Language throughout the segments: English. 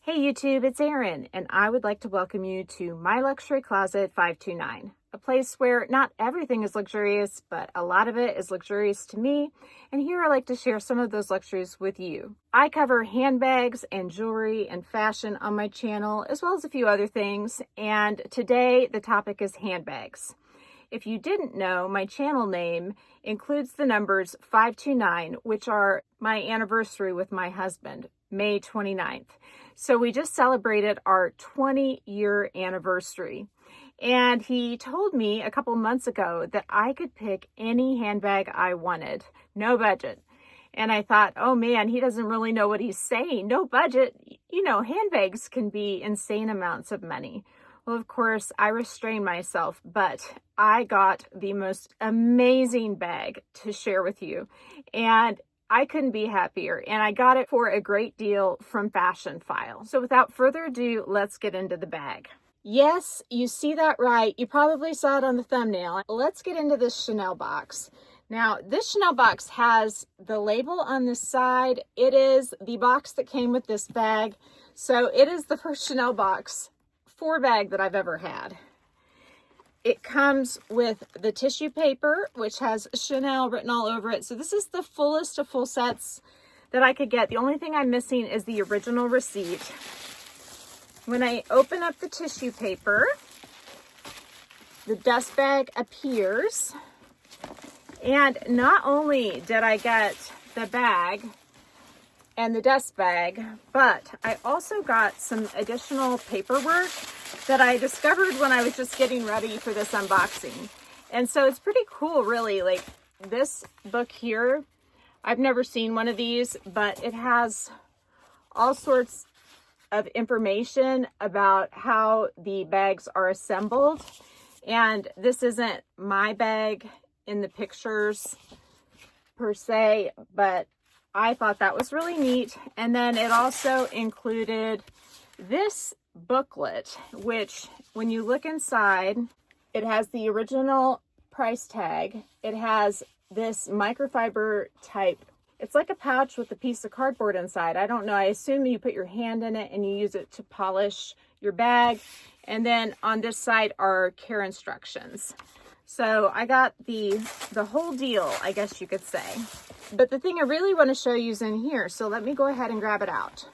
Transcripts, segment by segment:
Hey YouTube, it's Erin, and I would like to welcome you to my luxury closet 529, a place where not everything is luxurious, but a lot of it is luxurious to me, and here I like to share some of those luxuries with you. I cover handbags and jewelry and fashion on my channel, as well as a few other things, and today the topic is handbags. If you didn't know, my channel name includes the numbers 529, which are my anniversary with my husband, May 29th. So we just celebrated our 20-year anniversary. And he told me a couple months ago that I could pick any handbag I wanted, no budget. And I thought, oh man, he doesn't really know what he's saying. No budget. You know, handbags can be insane amounts of money. Well, of course, I restrained myself, but I got the most amazing bag to share with you. And I couldn't be happier, and I got it for a great deal from Fashion File. So without further ado, let's get into the bag. Yes, you see that right. You probably saw it on the thumbnail. Let's get into this Chanel box. Now, this Chanel box has the label on the side. It is the box that came with this bag. So it is the first Chanel box 4 bag that I've ever had. It comes with the tissue paper, which has Chanel written all over it. So this is the fullest of full sets that I could get. The only thing I'm missing is the original receipt. When I open up the tissue paper, the dust bag appears. And not only did I get the bag and the dust bag, but I also got some additional paperwork that I discovered when I was just getting ready for this unboxing. And so it's pretty cool, really. Like this book here, I've never seen one of these, but it has all sorts of information about how the bags are assembled. And this isn't my bag in the pictures per se, but I thought that was really neat. And then it also included this booklet, which when you look inside, it has the original price tag. It has this microfiber type. It's like a pouch with a piece of cardboard inside. I don't know. I assume you put your hand in it and you use it to polish your bag. And then on this side are care instructions. So I got the whole deal, I guess you could say. But the thing I really want to show you is in here. So let me go ahead and grab it out.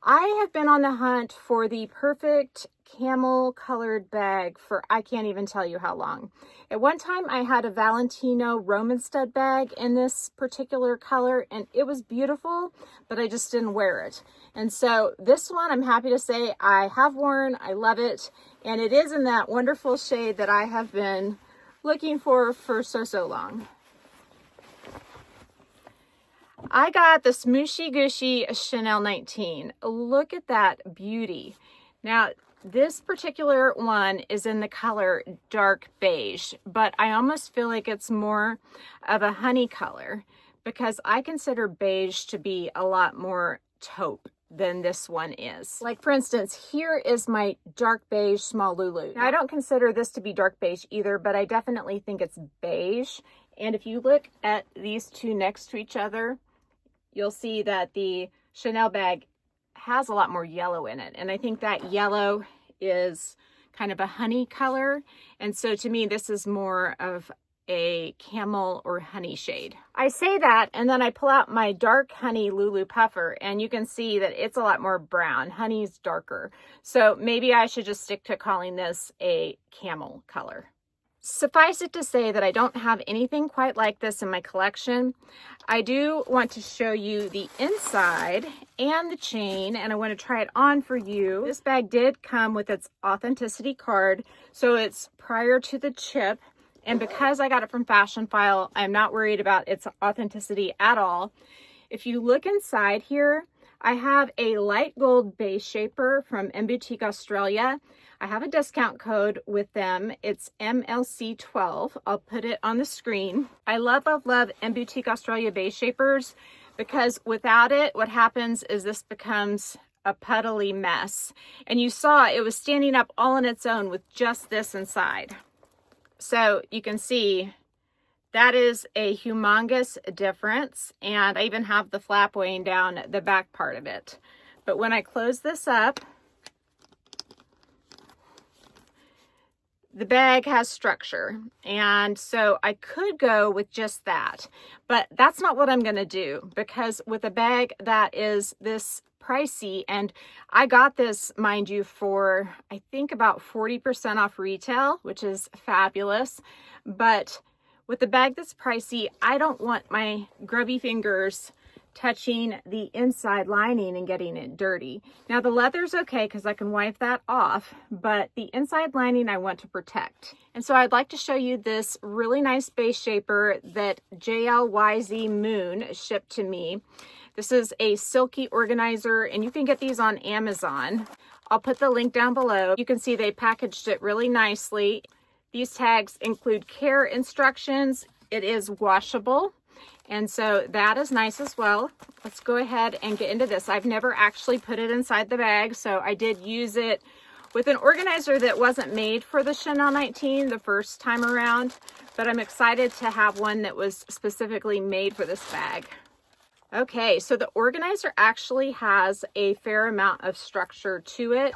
I have been on the hunt for the perfect camel colored bag for I can't even tell you how long. At one time I had a Valentino Roman stud bag in this particular color and it was beautiful, but I just didn't wear it. And so this one I'm happy to say I have worn, I love it, and it is in that wonderful shade that I have been looking for so long. I got the Smooshy Gushy Chanel 19. Look at that beauty. Now, this particular one is in the color dark beige, but I almost feel like it's more of a honey color because I consider beige to be a lot more taupe than this one is. Like for instance, here is my dark beige small Lulu. Now, I don't consider this to be dark beige either, but I definitely think it's beige. And if you look at these two next to each other, you'll see that the Chanel bag has a lot more yellow in it. And I think that yellow is kind of a honey color. And so to me, this is more of a camel or honey shade. I say that, and then I pull out my dark honey Lulu puffer, and you can see that it's a lot more brown. Honey's darker. So maybe I should just stick to calling this a camel color. Suffice it to say that I don't have anything quite like this in my collection. I do want to show you the inside and the chain, and I want to try it on for you. This bag did come with its authenticity card, so it's prior to the chip. And because I got it from Fashion File, I'm not worried about its authenticity at all. If you look inside here, I have a light gold base shaper from Boutique Australia. I have a discount code with them. It's MLC12. I'll put it on the screen. I love Boutique Australia base shapers because without it, what happens is this becomes a puddly mess. And you saw it was standing up all on its own with just this inside. So you can see that is a humongous difference. And I even have the flap weighing down the back part of it. But when I close this up, the bag has structure, and so I could go with just that, but that's not what I'm going to do, because with a bag that is this pricey, and I got this, mind you, for I think about 40% off retail, which is fabulous. But with a bag that's pricey, I don't want my grubby fingers touching the inside lining and getting it dirty. Now the leather's okay because I can wipe that off, but the inside lining I want to protect. And so I'd like to show you this really nice base shaper that JLYZ Moon shipped to me. This is a silky organizer, and you can get these on Amazon. I'll put the link down below. You can see they packaged it really nicely. These tags include care instructions. It is washable, and so that is nice as well. Let's go ahead and get into this. I've never actually put it inside the bag, so I did use it with an organizer that wasn't made for the Chanel 19 the first time around, but I'm excited to have one that was specifically made for this bag. Okay, so the organizer actually has a fair amount of structure to it.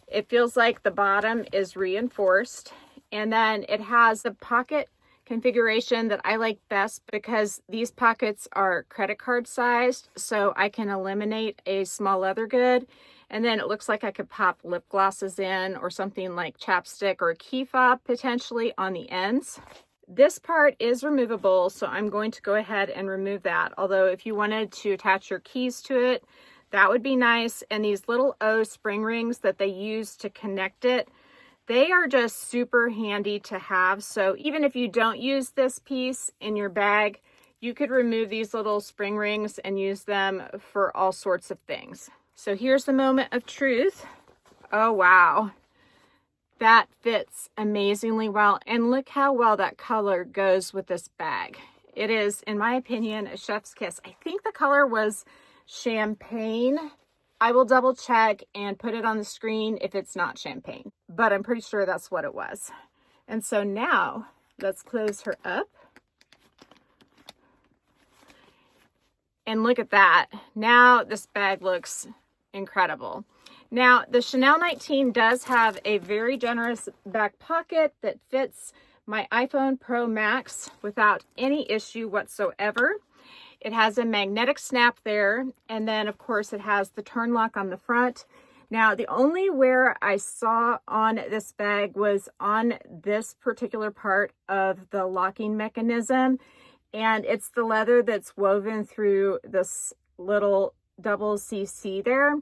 It feels like the bottom is reinforced, and then it has the pocket configuration that I like best because these pockets are credit card sized, so I can eliminate a small leather good, and then it looks like I could pop lip glosses in or something like chapstick or a key fob potentially on the ends. This part is removable, so I'm going to go ahead and remove that, although if you wanted to attach your keys to it, that would be nice. And these little O spring rings that they use to connect it, they are just super handy to have. So even if you don't use this piece in your bag, you could remove these little spring rings and use them for all sorts of things. So here's the moment of truth. Oh, wow. That fits amazingly well. And look how well that color goes with this bag. It is, in my opinion, a chef's kiss. I think the color was champagne. I will double check and put it on the screen if it's not champagne, but I'm pretty sure that's what it was. And so now let's close her up. And look at that. Now this bag looks incredible. Now the Chanel 19 does have a very generous back pocket that fits my iPhone Pro Max without any issue whatsoever. It has a magnetic snap there, and then of course it has the turn lock on the front. Now the only wear I saw on this bag was on this particular part of the locking mechanism, and it's the leather that's woven through this little double CC there.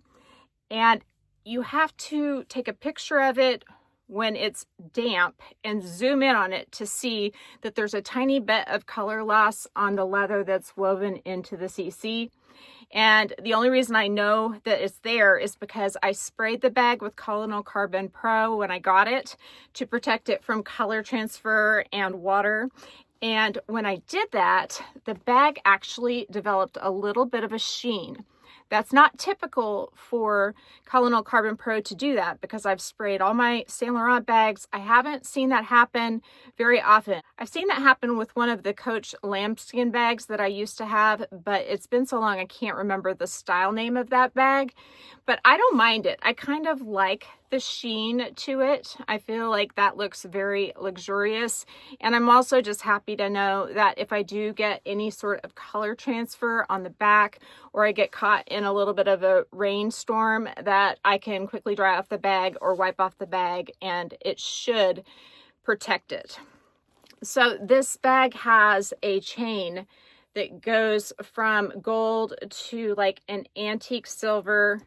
And you have to take a picture of it when it's damp and zoom in on it to see that there's a tiny bit of color loss on the leather that's woven into the CC. And the only reason I know that it's there is because I sprayed the bag with Colonel Carbon Pro when I got it to protect it from color transfer and water. And when I did that, the bag actually developed a little bit of a sheen. That's not typical for Colonel Carbon Pro to do that because I've sprayed all my Saint Laurent bags. I haven't seen that happen very often. I've seen that happen with one of the Coach lambskin bags that I used to have, but it's been so long I can't remember the style name of that bag. But I don't mind it. I kind of like the sheen to it. I feel like that looks very luxurious. And I'm also just happy to know that if I do get any sort of color transfer on the back, or I get caught in a little bit of a rainstorm, that I can quickly dry off the bag or wipe off the bag, and it should protect it. So this bag has a chain that goes from gold to like an antique silver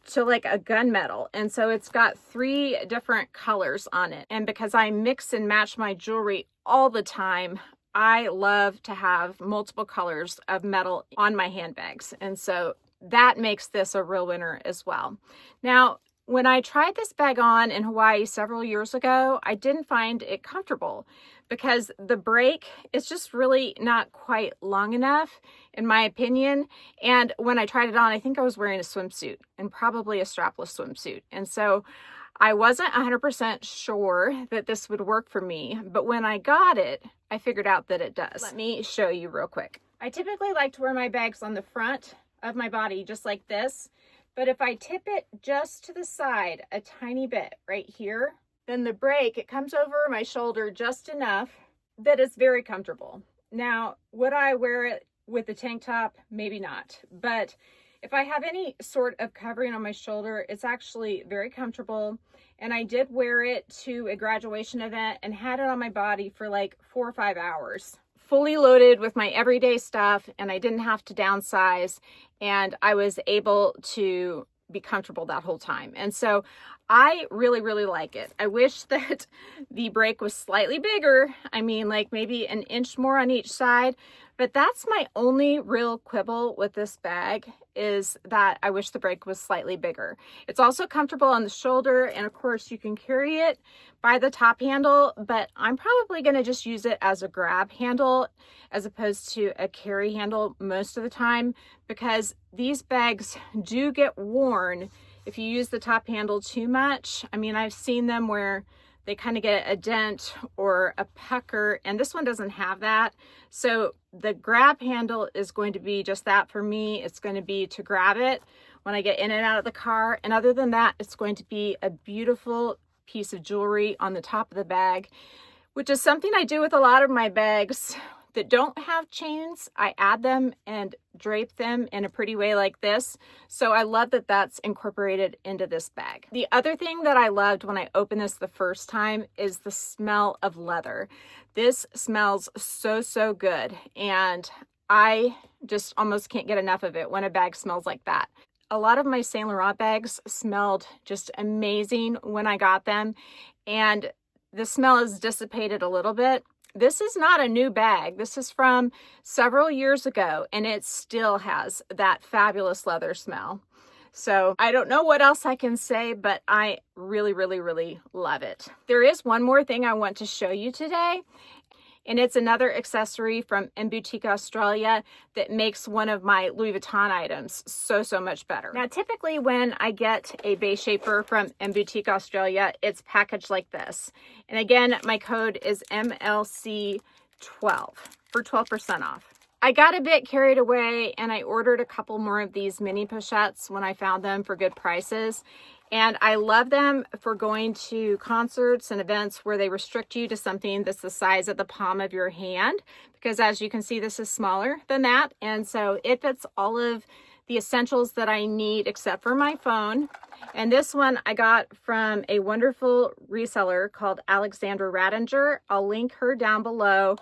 to like a gunmetal, and so it's got 3 different colors on it. And because I mix and match my jewelry all the time, I love to have multiple colors of metal on my handbags, and so that makes this a real winner as well. Now, when I tried this bag on in Hawaii several years ago, I didn't find it comfortable because the break is just really not quite long enough, in my opinion. And when I tried it on, I think I was wearing a swimsuit and probably a strapless swimsuit. And so I wasn't 100% sure that this would work for me, but when I got it, I figured out that it does. Let me show you real quick. I typically like to wear my bags on the front of my body just like this, But if I tip it just to the side a tiny bit right here, then the break, it comes over my shoulder just enough that it's very comfortable. Now, would I wear it with a tank top? Maybe not. But if I have any sort of covering on my shoulder, it's actually very comfortable. And I did wear it to a graduation event and had it on my body for like 4 or 5 hours. Fully loaded with my everyday stuff, and I didn't have to downsize, and I was able to be comfortable that whole time. And so I really, really like it. I wish that the break was slightly bigger. I mean, like maybe an inch more on each side, but that's my only real quibble with this bag, is that I wish the break was slightly bigger. It's also comfortable on the shoulder, and of course you can carry it by the top handle, but I'm probably going to just use it as a grab handle as opposed to a carry handle most of the time, because these bags do get worn if you use the top handle too much. I mean, I've seen them where they kind of get a dent or a pucker, and this one doesn't have that. So the grab handle is going to be just that for me. It's going to be to grab it when I get in and out of the car. And other than that, it's going to be a beautiful piece of jewelry on the top of the bag, which is something I do with a lot of my bags that don't have chains. I add them and drape them in a pretty way like this. So I love that that's incorporated into this bag. The other thing that I loved when I opened this the first time is the smell of leather. This smells so, so good. And I just almost can't get enough of it when a bag smells like that. A lot of my Saint Laurent bags smelled just amazing when I got them, and the smell has dissipated a little bit. This is not a new bag. This is from several years ago, and it still has that fabulous leather smell. So I don't know what else I can say, but I really, really, really love it. There is one more thing I want to show you today, and it's another accessory from Boutique Australia that makes one of my Louis Vuitton items so, so much better. Now, typically when I get a base shaper from Boutique Australia, it's packaged like this. And again, my code is MLC12 for 12% off. I got a bit carried away and I ordered a couple more of these mini pochettes when I found them for good prices. And I love them for going to concerts and events where they restrict you to something that's the size of the palm of your hand, because as you can see, this is smaller than that. And so it fits all of the essentials that I need except for my phone. And this one I got from a wonderful reseller called Alexandra Radinger. I'll link her down below.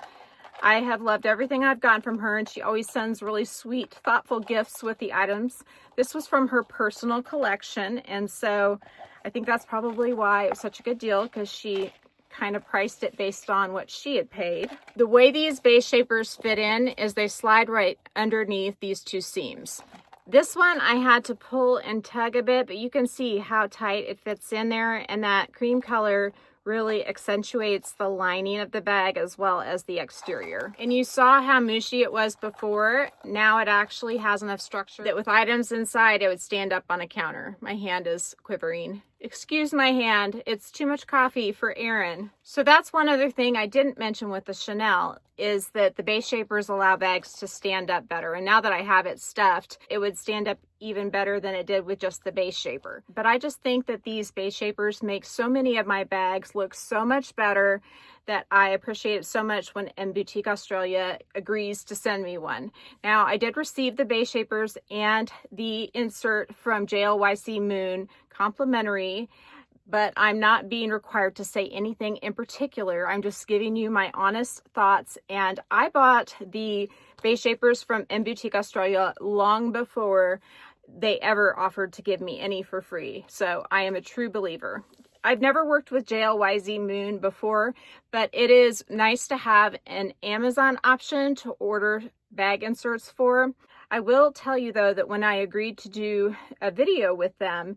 I have loved everything I've gotten from her, and she always sends really sweet, thoughtful gifts with the items. This was from her personal collection, and so I think that's probably why it was such a good deal, because she kind of priced it based on what she had paid. The way these base shapers fit in is they slide right underneath these two seams. This one I had to pull and tug a bit, but you can see how tight it fits in there, and that cream color really accentuates the lining of the bag as well as the exterior. And you saw how mushy it was before. Now it actually has enough structure that with items inside, it would stand up on a counter. My hand is quivering. Excuse my hand, it's too much coffee for Aaron. So that's one other thing I didn't mention with the Chanel, is that the base shapers allow bags to stand up better. And now that I have it stuffed, it would stand up even better than it did with just the base shaper. But I just think that these base shapers make so many of my bags look so much better that I appreciate it so much when Boutique Australia agrees to send me one. Now, I did receive the base shapers and the insert from JLYC Moon complimentary, but I'm not being required to say anything in particular. I'm just giving you my honest thoughts. And I bought the base shapers from Boutique Australia long before they ever offered to give me any for free. So I am a true believer. I've never worked with JLYC Moon before, but it is nice to have an Amazon option to order bag inserts for. I will tell you though that when I agreed to do a video with them,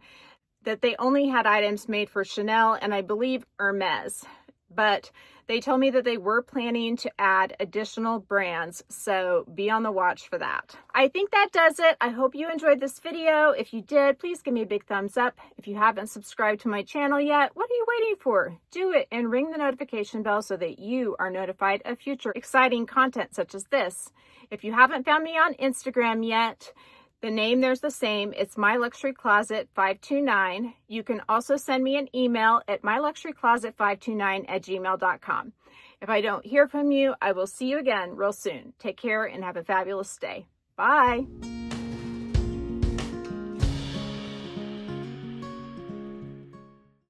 that they only had items made for Chanel and I believe Hermes, but they told me that they were planning to add additional brands, so be on the watch for that. I think that does it. I hope you enjoyed this video. If you did, please give me a big thumbs up. If you haven't subscribed to my channel yet, what are you waiting for? Do it and ring the notification bell so that you are notified of future exciting content such as this. If you haven't found me on Instagram yet, The name there's the same. It's My Luxury Closet 529. You can also send me an email at myluxurycloset529@gmail.com. If I don't hear from you, I will see you again real soon. Take care and have a fabulous day. Bye.